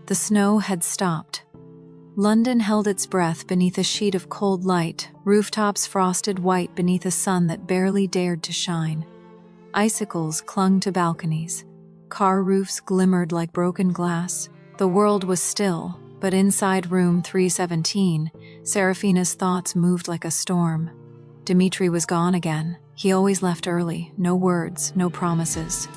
The snow had stopped. London held its breath beneath a sheet of cold light, rooftops frosted white beneath a sun that barely dared to shine. Icicles clung to balconies. Car roofs glimmered like broken glass. The world was still, but inside room 317, Serafina's thoughts moved like a storm. Dmitri was gone again. He always left early, no words, no promises.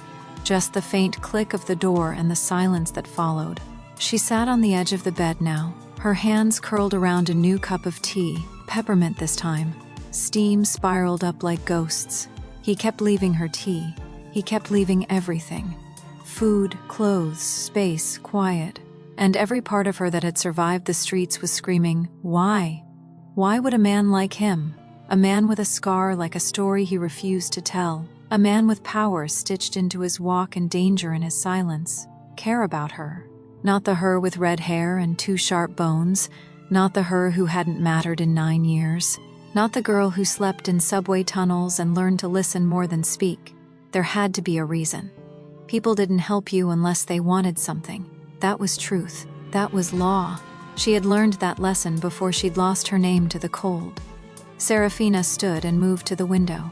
Just the faint click of the door and the silence that followed. She sat on the edge of the bed now, her hands curled around a new cup of tea, peppermint this time. Steam spiraled up like ghosts. He kept leaving her tea. He kept leaving everything. Food, clothes, space, quiet. And every part of her that had survived the streets was screaming, why? Why would a man like him, a man with a scar like a story he refused to tell, a man with power stitched into his walk and danger in his silence, care about her? Not the her with red hair and 2 sharp bones, not the her who hadn't mattered in 9 years, not the girl who slept in subway tunnels and learned to listen more than speak. There had to be a reason. People didn't help you unless they wanted something. That was truth. That was law. She had learned that lesson before she'd lost her name to the cold. Serafina stood and moved to the window.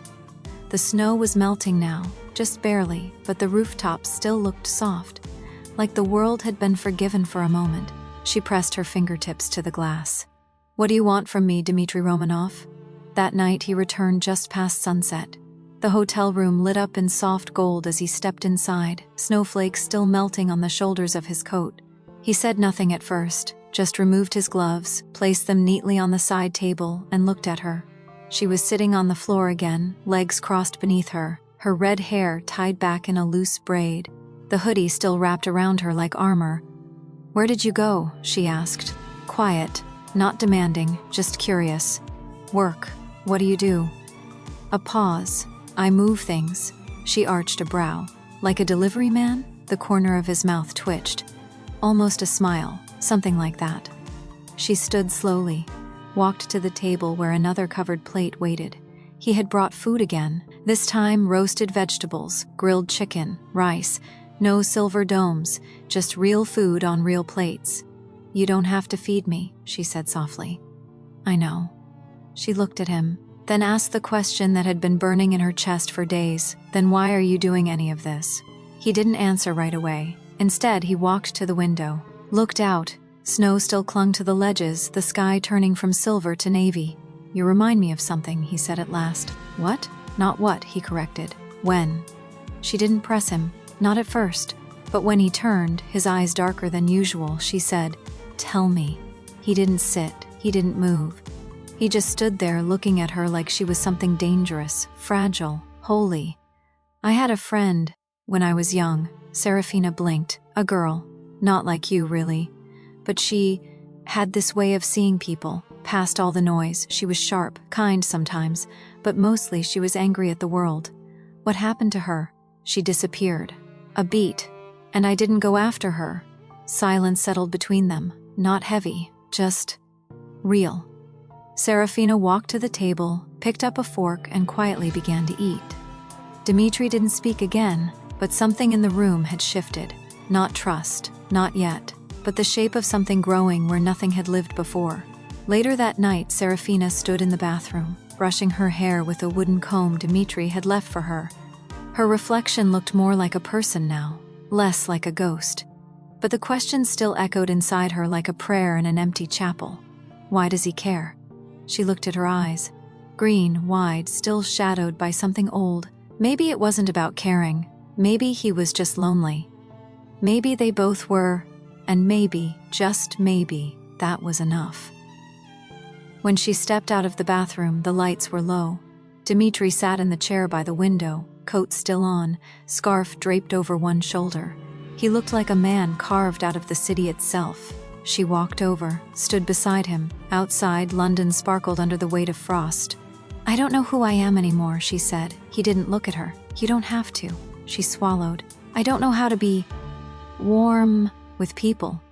The snow was melting now, just barely, but the rooftops still looked soft. Like the world had been forgiven for a moment. She pressed her fingertips to the glass. What do you want from me, Dmitri Romanov? That night he returned just past sunset. The hotel room lit up in soft gold as he stepped inside, snowflakes still melting on the shoulders of his coat. He said nothing at first, just removed his gloves, placed them neatly on the side table, and looked at her. She was sitting on the floor again, legs crossed beneath her, her red hair tied back in a loose braid. The hoodie still wrapped around her like armor. "Where did you go?" she asked. Quiet, not demanding, just curious. "Work. What do you do?" A pause. "I move things." She arched a brow. "Like a delivery man?" The corner of his mouth twitched. Almost a smile, something like that. She stood slowly, walked to the table where another covered plate waited. He had brought food again, this time roasted vegetables, grilled chicken, rice. No silver domes, just real food on real plates. "You don't have to feed me," she said softly. "I know." She looked at him, then asked the question that had been burning in her chest for days. "Then why are you doing any of this?" He didn't answer right away. Instead, he walked to the window, looked out. Snow still clung to the ledges, the sky turning from silver to navy. "You remind me of something," he said at last. "What?" "Not what," he corrected. "When?" She didn't press him. Not at first, but when he turned, his eyes darker than usual, she said, "Tell me." He didn't sit, he didn't move. He just stood there looking at her like she was something dangerous, fragile, holy. "I had a friend when I was young," Serafina blinked, "a girl, not like you really. But she had this way of seeing people, past all the noise. She was sharp, kind sometimes, but mostly she was angry at the world. What happened to her? She disappeared. A beat, and I didn't go after her." Silence settled between them, not heavy, just real. Serafina walked to the table, picked up a fork, and quietly began to eat. Dmitri didn't speak again, but something in the room had shifted. Not trust, not yet, but the shape of something growing where nothing had lived before. Later that night, Serafina stood in the bathroom, brushing her hair with a wooden comb Dmitri had left for her. Her reflection looked more like a person now, less like a ghost. But the question still echoed inside her like a prayer in an empty chapel. Why does he care? She looked at her eyes. Green, wide, still shadowed by something old. Maybe it wasn't about caring. Maybe he was just lonely. Maybe they both were, and maybe, just maybe, that was enough. When she stepped out of the bathroom, the lights were low. Dmitri sat in the chair by the window, coat still on, scarf draped over one shoulder. He looked like a man carved out of the city itself. She walked over, stood beside him. Outside, London sparkled under the weight of frost. "I don't know who I am anymore," she said. He didn't look at her. "You don't have to." She swallowed. "I don't know how to be warm with people."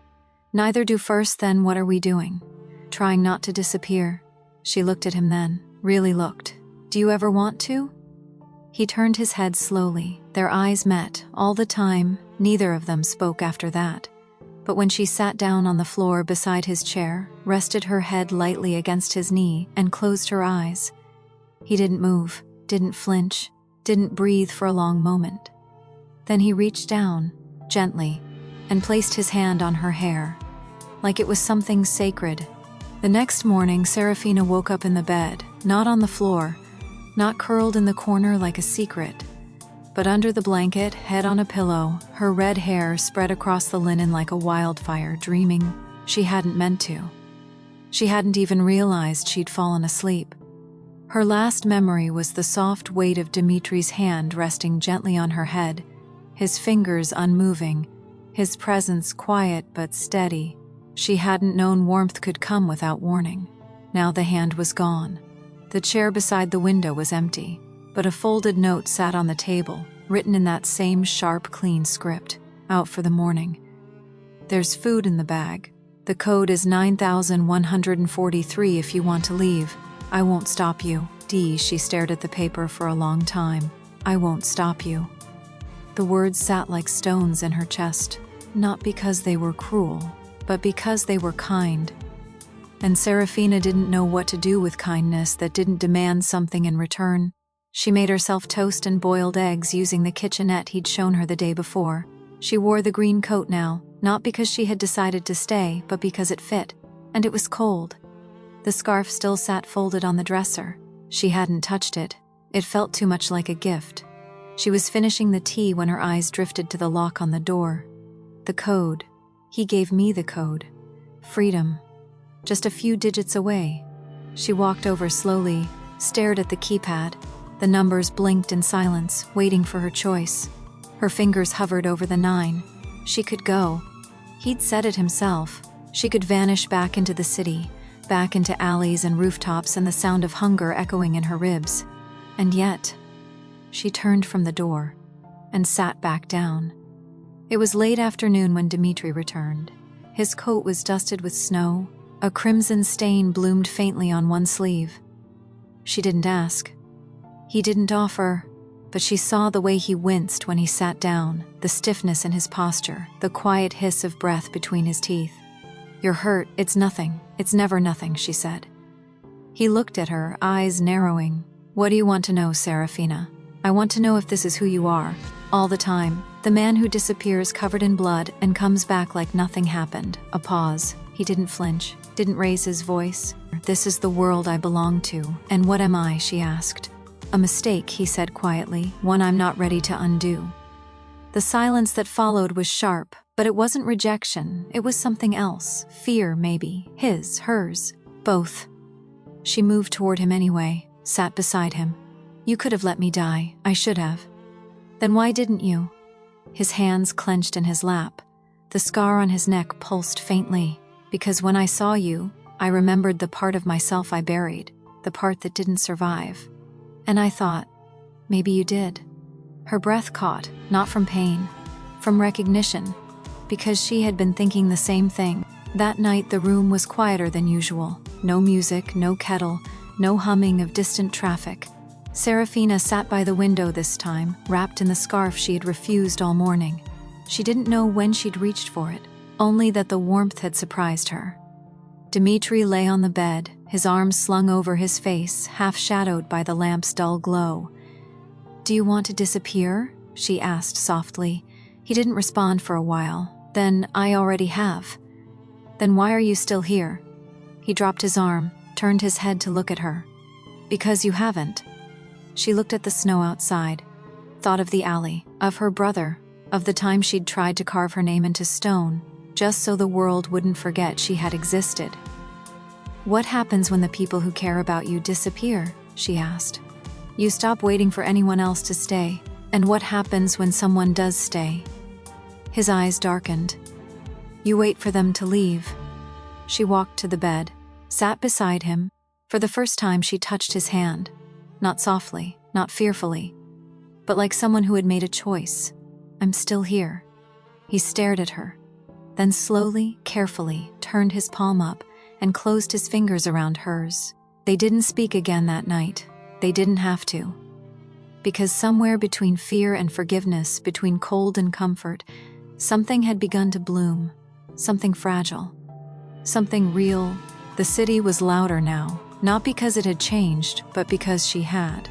"Neither do. First, then what are we doing?" "Trying not to disappear." She looked at him then, really looked. "Do you ever want to?" He turned his head slowly. Their eyes met, all the time. Neither of them spoke after that. But when she sat down on the floor beside his chair, rested her head lightly against his knee, and closed her eyes, he didn't move, didn't flinch, didn't breathe for a long moment. Then he reached down, gently, and placed his hand on her hair, like it was something sacred. The next morning, Serafina woke up in the bed, not on the floor, not curled in the corner like a secret, but under the blanket, head on a pillow, her red hair spread across the linen like a wildfire, dreaming she hadn't meant to. She hadn't even realized she'd fallen asleep. Her last memory was the soft weight of Dimitri's hand resting gently on her head, his fingers unmoving, his presence quiet but steady. She hadn't known warmth could come without warning. Now the hand was gone. The chair beside the window was empty, but a folded note sat on the table, written in that same sharp, clean script, out for the morning. There's food in the bag. The code is 9143 if you want to leave. I won't stop you. She stared at the paper for a long time. I won't stop you. The words sat like stones in her chest, not because they were cruel, but because they were kind. And Serafina didn't know what to do with kindness that didn't demand something in return. She made herself toast and boiled eggs using the kitchenette he'd shown her the day before. She wore the green coat now, not because she had decided to stay, but because it fit, and it was cold. The scarf still sat folded on the dresser. She hadn't touched it. It felt too much like a gift. She was finishing the tea when her eyes drifted to the lock on the door. The code. He gave me the code. Freedom. Just a few digits away. She walked over slowly, stared at the keypad. The numbers blinked in silence, waiting for her choice. Her fingers hovered over the 9. She could go. He'd said it himself. She could vanish back into the city, back into alleys and rooftops and the sound of hunger echoing in her ribs. And yet, she turned from the door and sat back down. It was late afternoon when Dimitri returned. His coat was dusted with snow. A crimson stain bloomed faintly on one sleeve. She didn't ask. He didn't offer, but she saw the way he winced when he sat down, the stiffness in his posture, the quiet hiss of breath between his teeth. You're hurt, it's nothing, it's never nothing, she said. He looked at her, eyes narrowing. What do you want to know, Serafina? I want to know if this is who you are, all the time, the man who disappears covered in blood and comes back like nothing happened. A pause. He didn't flinch, didn't raise his voice. This is the world I belong to, and what am I, she asked. A mistake, he said quietly, one I'm not ready to undo. The silence that followed was sharp, but it wasn't rejection, it was something else. Fear, maybe. His, hers, both. She moved toward him anyway, sat beside him. You could have let me die, I should have. Then why didn't you? His hands clenched in his lap. The scar on his neck pulsed faintly. Because when I saw you, I remembered the part of myself I buried, the part that didn't survive. And I thought, maybe you did. Her breath caught, not from pain, from recognition, because she had been thinking the same thing. That night the room was quieter than usual. No music, no kettle, no humming of distant traffic. Serafina sat by the window this time, wrapped in the scarf she had refused all morning. She didn't know when she'd reached for it, only that the warmth had surprised her. Dimitri lay on the bed, his arms slung over his face, half shadowed by the lamp's dull glow. Do you want to disappear? She asked softly. He didn't respond for a while. Then, I already have. Then why are you still here? He dropped his arm, turned his head to look at her. Because you haven't. She looked at the snow outside, thought of the alley, of her brother, of the time she'd tried to carve her name into stone, just so the world wouldn't forget she had existed. What happens when the people who care about you disappear? She asked. You stop waiting for anyone else to stay, and what happens when someone does stay? His eyes darkened. You wait for them to leave. She walked to the bed, sat beside him. For the first time she touched his hand. Not softly, not fearfully, but like someone who had made a choice. I'm still here. He stared at her, then slowly, carefully, turned his palm up and closed his fingers around hers. They didn't speak again that night. They didn't have to. Because somewhere between fear and forgiveness, between cold and comfort, something had begun to bloom. something fragile, something real. The city was louder now, not because it had changed, but because she had.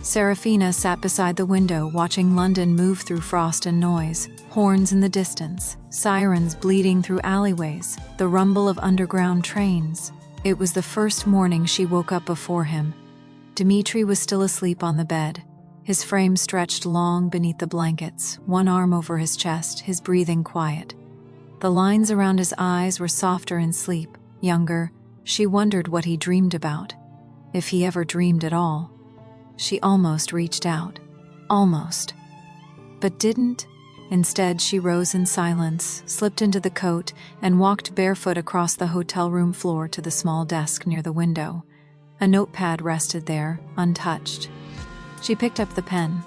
Serafina sat beside the window watching London move through frost and noise, horns in the distance, sirens bleeding through alleyways, the rumble of underground trains. It was the first morning she woke up before him. Dmitri was still asleep on the bed, his frame stretched long beneath the blankets, one arm over his chest, his breathing quiet. The lines around his eyes were softer in sleep, younger. She wondered what he dreamed about, if he ever dreamed at all. She almost reached out. Almost. But didn't. Instead, she rose in silence, slipped into the coat, and walked barefoot across the hotel room floor to the small desk near the window. A notepad rested there, untouched. She picked up the pen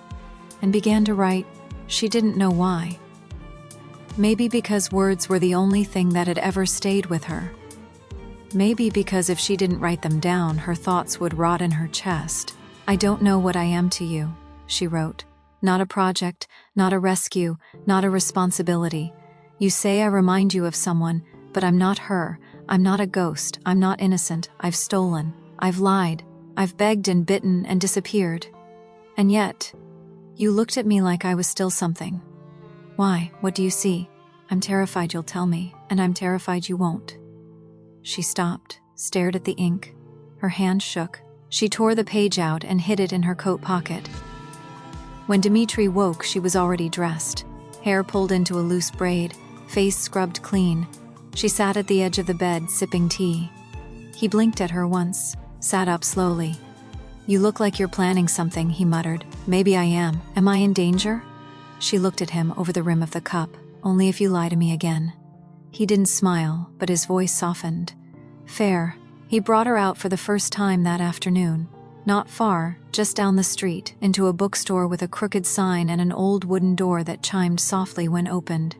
and began to write. She didn't know why. Maybe because words were the only thing that had ever stayed with her. Maybe because if she didn't write them down, her thoughts would rot in her chest. I don't know what I am to you, she wrote. Not a project, not a rescue, not a responsibility. You say I remind you of someone, but I'm not her. I'm not a ghost. I'm not innocent. I've stolen. I've lied. I've begged and bitten and disappeared. And yet, you looked at me like I was still something. Why? What do you see? I'm terrified you'll tell me, and I'm terrified you won't. She stopped, stared at the ink. Her hand shook. She tore the page out and hid it in her coat pocket. When Dmitri woke, she was already dressed, hair pulled into a loose braid, face scrubbed clean. She sat at the edge of the bed, sipping tea. He blinked at her once, sat up slowly. You look like you're planning something, he muttered. Maybe I am. Am I in danger? She looked at him over the rim of the cup. Only if you lie to me again. He didn't smile, but his voice softened. Fair. He brought her out for the first time that afternoon. Not far, just down the street, into a bookstore with a crooked sign and an old wooden door that chimed softly when opened.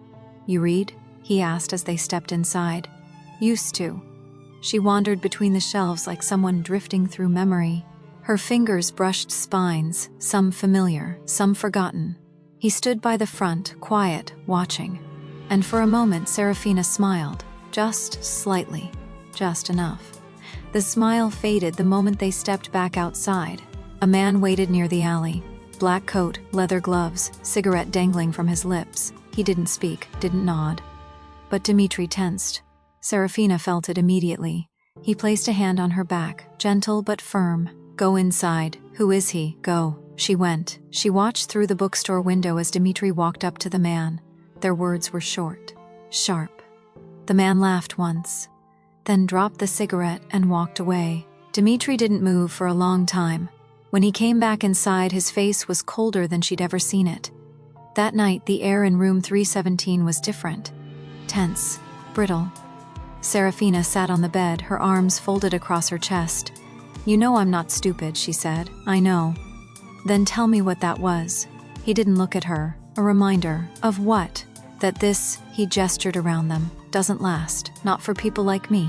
You read? He asked as they stepped inside. Used to. She wandered between the shelves like someone drifting through memory. Her fingers brushed spines, some familiar, some forgotten. He stood by the front, quiet, watching. And for a moment, Serafina smiled, just slightly, just enough. The smile faded the moment they stepped back outside. A man waited near the alley. Black coat, leather gloves, cigarette dangling from his lips. He didn't speak, didn't nod. But Dmitri tensed. Serafina felt it immediately. He placed a hand on her back, gentle but firm. Go inside. Who is he? Go. She went. She watched through the bookstore window as Dmitri walked up to the man. Their words were short, sharp. The man laughed once, then dropped the cigarette and walked away. Dmitri didn't move for a long time. When he came back inside, his face was colder than she'd ever seen it. That night, the air in room 317 was different. Tense, brittle. Serafina sat on the bed, her arms folded across her chest. You know I'm not stupid, she said. I know. Then tell me what that was. He didn't look at her. A reminder of what? That this, he gestured around them, doesn't last, not for people like me.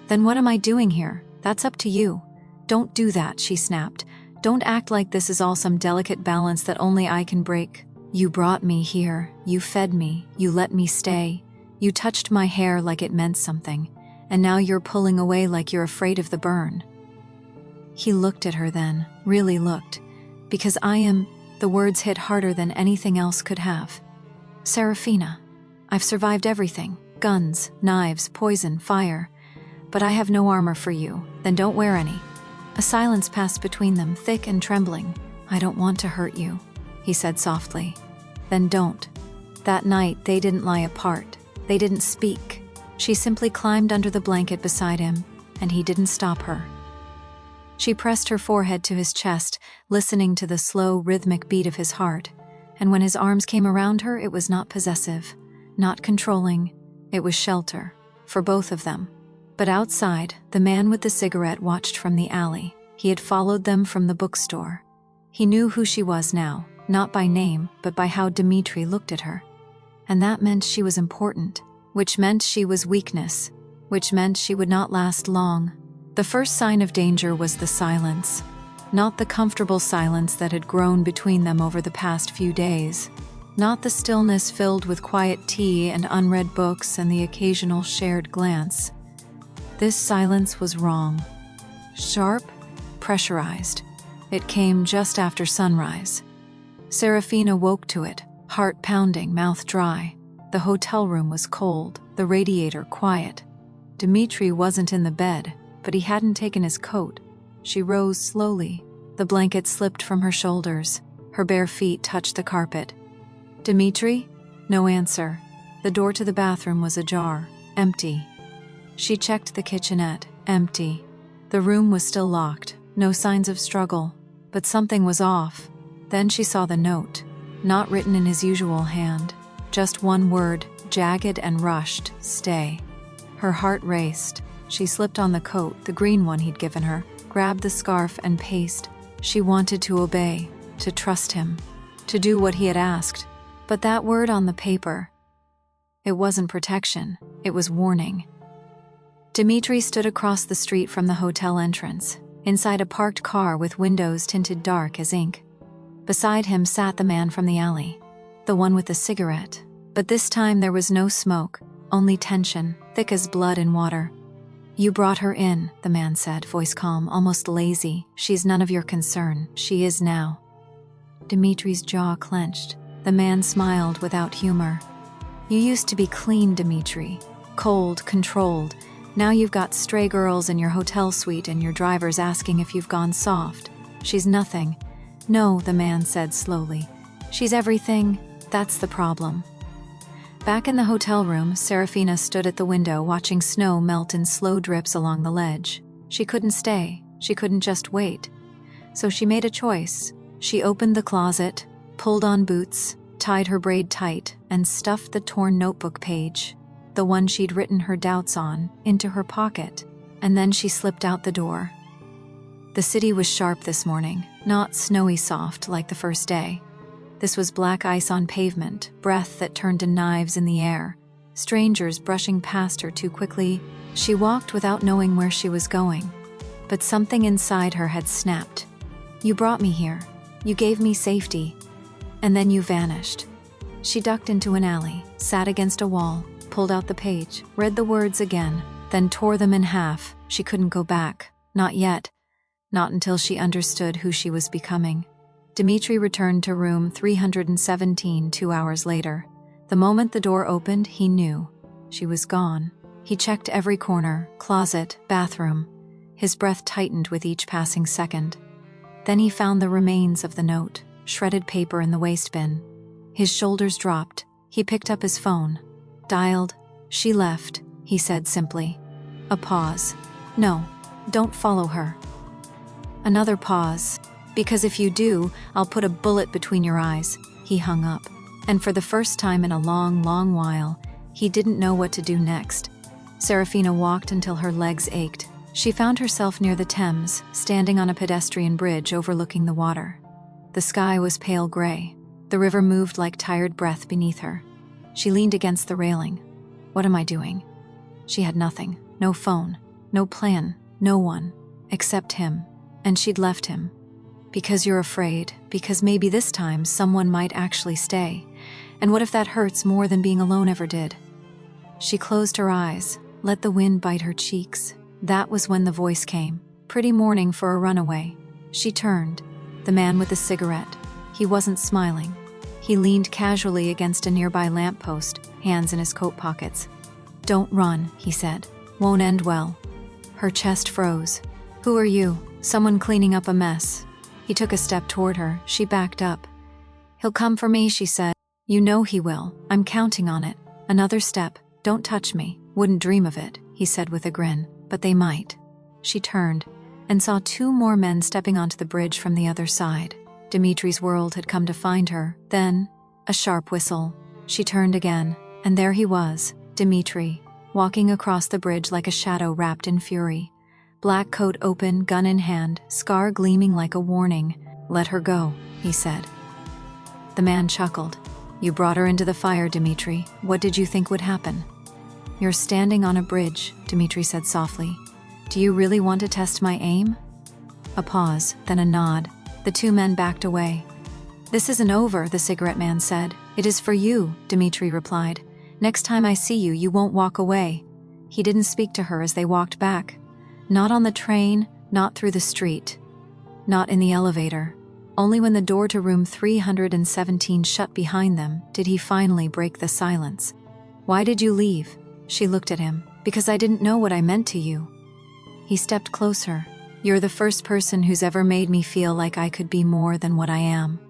Then what am I doing here? That's up to you. Don't do that, she snapped. Don't act like this is all some delicate balance that only I can break. You brought me here, you fed me, you let me stay. You touched my hair like it meant something, and now you're pulling away like you're afraid of the burn. He looked at her then, really looked. Because I am, the words hit harder than anything else could have. Serafina, I've survived everything, guns, knives, poison, fire. But I have no armor for you, then don't wear any. A silence passed between them, thick and trembling. I don't want to hurt you, he said softly. Then don't. That night, they didn't lie apart. They didn't speak. She simply climbed under the blanket beside him, and he didn't stop her. She pressed her forehead to his chest, listening to the slow, rhythmic beat of his heart. And when his arms came around her, it was not possessive, not controlling. It was shelter, for both of them. But outside, the man with the cigarette watched from the alley. He had followed them from the bookstore. He knew who she was now, not by name, but by how Dmitri looked at her. And that meant she was important, which meant she was weakness, which meant she would not last long. The first sign of danger was the silence, not the comfortable silence that had grown between them over the past few days. not the stillness filled with quiet tea and unread books and the occasional shared glance. This silence was wrong. Sharp, pressurized. It came just after sunrise. Serafina woke to it, heart pounding, mouth dry. The hotel room was cold, the radiator quiet. Dmitri wasn't in the bed, but he hadn't taken his coat. She rose slowly. The blanket slipped from her shoulders. Her bare feet touched the carpet. "Dmitri?" No answer. The door to the bathroom was ajar, empty. She checked the kitchenette, empty. The room was still locked, no signs of struggle, but something was off. Then she saw the note, not written in his usual hand, just one word, jagged and rushed, "Stay." Her heart raced. She slipped on the coat, the green one he'd given her, grabbed the scarf and paced. She wanted to obey, to trust him, to do what he had asked. But that word on the paper, it wasn't protection, it was warning. Dmitri stood across the street from the hotel entrance, inside a parked car with windows tinted dark as ink. Beside him sat the man from the alley, the one with the cigarette. But this time there was no smoke, only tension, thick as blood in water. "You brought her in," the man said, voice calm, almost lazy. "She's none of your concern. She is now." Dmitri's jaw clenched. The man smiled without humor. "You used to be clean, Dmitri. Cold, controlled. Now you've got stray girls in your hotel suite and your driver's asking if you've gone soft. She's nothing." "No," the man said slowly. "She's everything. That's the problem." Back in the hotel room, Serafina stood at the window watching snow melt in slow drips along the ledge. She couldn't stay. She couldn't just wait. So she made a choice. She opened the closet, pulled on boots, tied her braid tight, and stuffed the torn notebook page, the one she'd written her doubts on, into her pocket. And then she slipped out the door. The city was sharp this morning, not snowy soft like the first day. This was black ice on pavement, breath that turned to knives in the air, strangers brushing past her too quickly. She walked without knowing where she was going. But something inside her had snapped. "You brought me here. You gave me safety. And then you vanished." She ducked into an alley, sat against a wall, pulled out the page, read the words again, then tore them in half. She couldn't go back. Not yet. Not until she understood who she was becoming. Dmitri returned to room 317 2 hours later. The moment the door opened, he knew. She was gone. He checked every corner, closet, bathroom. His breath tightened with each passing second. Then he found the remains of the note, shredded paper in the waste bin. His shoulders dropped. He picked up his phone. Dialed. "She left," he said simply. A pause. "No, don't follow her." Another pause. "Because if you do, I'll put a bullet between your eyes." He hung up. And for the first time in a long, long while, he didn't know what to do next. Serafina walked until her legs ached. She found herself near the Thames, standing on a pedestrian bridge overlooking the water. The sky was pale gray. The river moved like tired breath beneath her. She leaned against the railing. What am I doing? She had nothing. No phone. No plan. No one. Except him. And she'd left him. Because you're afraid. Because maybe this time someone might actually stay. And what if that hurts more than being alone ever did? She closed her eyes, let the wind bite her cheeks. That was when the voice came. Pretty morning for a runaway. She turned. The man with the cigarette. He wasn't smiling. He leaned casually against a nearby lamppost, hands in his coat pockets. "Don't run," he said. "Won't end well." Her chest froze. "Who are you?" "Someone cleaning up a mess." He took a step toward her. She backed up. "He'll come for me," she said. "You know he will. I'm counting on it." Another step. "Don't touch me." "Wouldn't dream of it," he said with a grin. "But they might." She turned and saw 2 more men stepping onto the bridge from the other side. Dmitri's world had come to find her. Then, a sharp whistle. She turned again, and there he was, Dmitri, walking across the bridge like a shadow wrapped in fury. Black coat open, gun in hand, scar gleaming like a warning. "Let her go," he said. The man chuckled. "You brought her into the fire, Dmitri. What did you think would happen?" "You're standing on a bridge," Dmitri said softly. "Do you really want to test my aim?" A pause, then a nod. The 2 men backed away. "This isn't over," the cigarette man said. It is for you, Dmitri replied. Next time I see you, you won't walk away. He didn't speak to her as they walked back. Not on the train, not through the street. Not in the elevator. Only when the door to room 317 shut behind them did he finally break the silence. Why did you leave? She looked at him. Because I didn't know what I meant to you. He stepped closer. You're the first person who's ever made me feel like I could be more than what I am.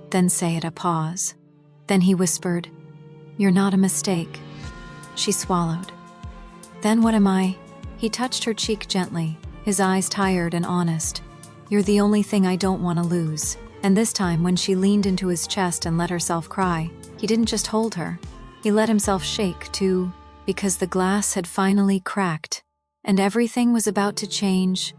Then say it, a pause. Then he whispered, You're not a mistake. She swallowed. Then what am I? He touched her cheek gently, his eyes tired and honest. You're the only thing I don't want to lose. And this time, when she leaned into his chest and let herself cry, he didn't just hold her. He let himself shake, too, because the glass had finally cracked, and everything was about to change